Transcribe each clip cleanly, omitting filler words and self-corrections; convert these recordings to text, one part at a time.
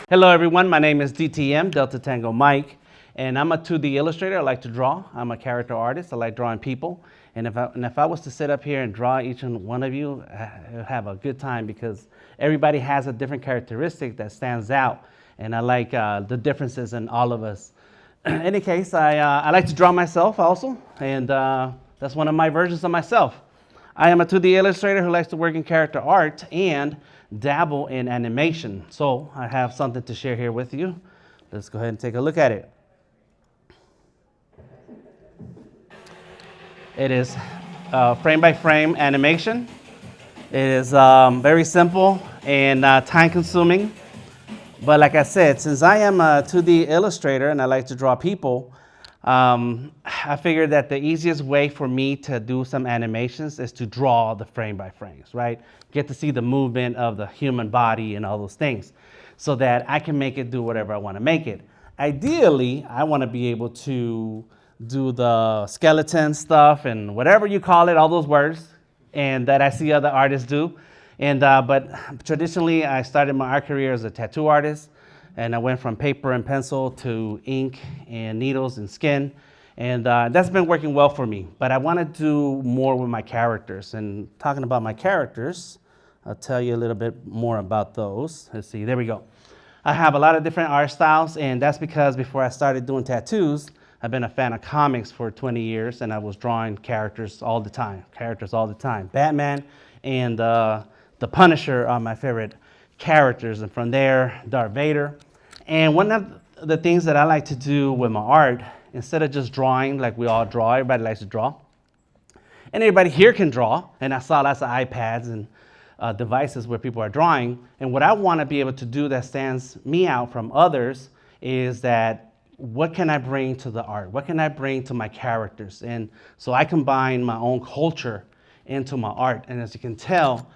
Hello everyone, my name is DTM, Delta Tango Mike, and I'm a 2D illustrator. I like to draw. I'm a character artist. I like drawing people. And if I was to sit up here and draw each one of you, I would have a good time because everybody has a different characteristic that stands out. And I like the differences in all of us. In any case, I like to draw myself also, and that's one of my versions of myself. I am a 2D illustrator who likes to work in character art and dabble in animation. So I have something to share here with you. Let's go ahead and take a look at it. It is frame by frame animation. It is very simple and time consuming. But like I said, since I am a 2D illustrator and I like to draw people, I figured that the easiest way for me to do some animations is to draw the frame by frames, right? Get to see the movement of the human body and all those things so that I can make it do whatever I want to make it. Ideally, I want to be able to do the skeleton stuff and whatever you call it, all those words, and that I see other artists do. And but traditionally, I started my art career as a tattoo artist. And I went from paper and pencil to ink and needles and skin. And that's been working well for me. But I want to do more with my characters. And talking about my characters, I'll tell you a little bit more about those. Let's see, there we go. I have a lot of different art styles. And that's because before I started doing tattoos, I've been a fan of comics for 20 years. And I was drawing characters all the time. Batman and the Punisher are my favorite characters. And from there, Darth Vader. And one of the things that I like to do with my art, instead of just drawing like we all draw, everybody likes to draw. And everybody here can draw. And I saw lots of iPads and devices where people are drawing. And what I want to be able to do that stands me out from others is that what can I bring to the art? What can I bring to my characters? And so I combine my own culture into my art. And as you can tell,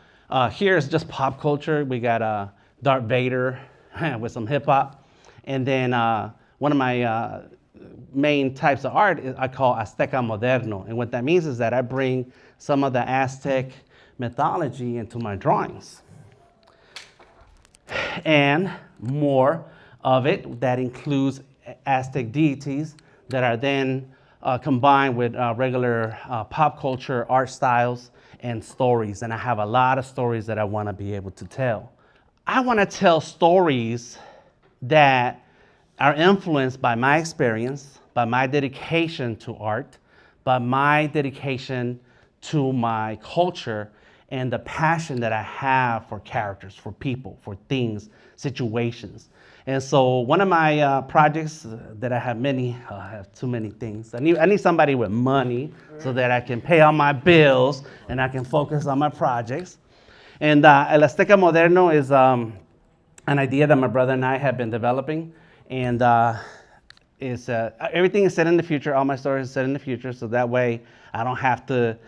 here is just pop culture. We got Darth Vader with some hip hop. And then one of my main types of art I call Azteca Moderno. And what that means is that I bring some of the Aztec mythology into my drawings. And more of it that includes Aztec deities that are then combined with regular pop culture art styles and stories. And I have a lot of stories that I want to be able to tell. I want to tell stories that are influenced by my experience, by my dedication to art, by my dedication to my culture, and the passion that I have for characters, for people, for things, situations. And so one of my projects that I have many, I have too many things. I need somebody with money so that I can pay all my bills and I can focus on my projects. And El Azteca Moderno is an idea that my brother and I have been developing. And everything is set in the future. All my stories are set in the future. So that way I don't have to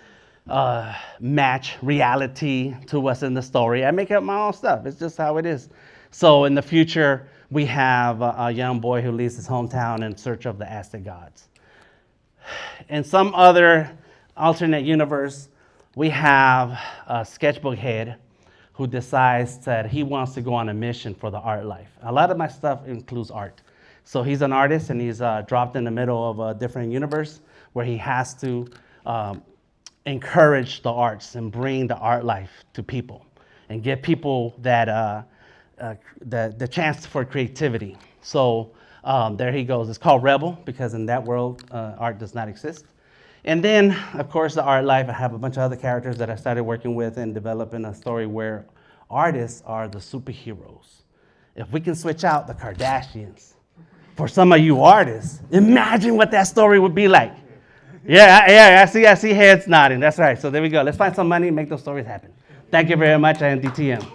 match reality to what's in the story. I make up my own stuff. It's just how it is. So in the future, we have a young boy who leaves his hometown in search of the Aztec gods. In some other alternate universe, we have a sketchbook head who decides that he wants to go on a mission for the art life. A lot of my stuff includes art. So he's an artist and he's dropped in the middle of a different universe where he has to encourage the arts and bring the art life to people and give people that the chance for creativity. So there he goes. It's called Rebel because in that world, art does not exist. And then, of course, the art life, I have a bunch of other characters that I started working with and developing a story where artists are the superheroes. If we can switch out the Kardashians for some of you artists, imagine what that story would be like. Yeah, I see heads nodding. That's right. So there we go. Let's find some money and make those stories happen. Thank you very much. I am DTM.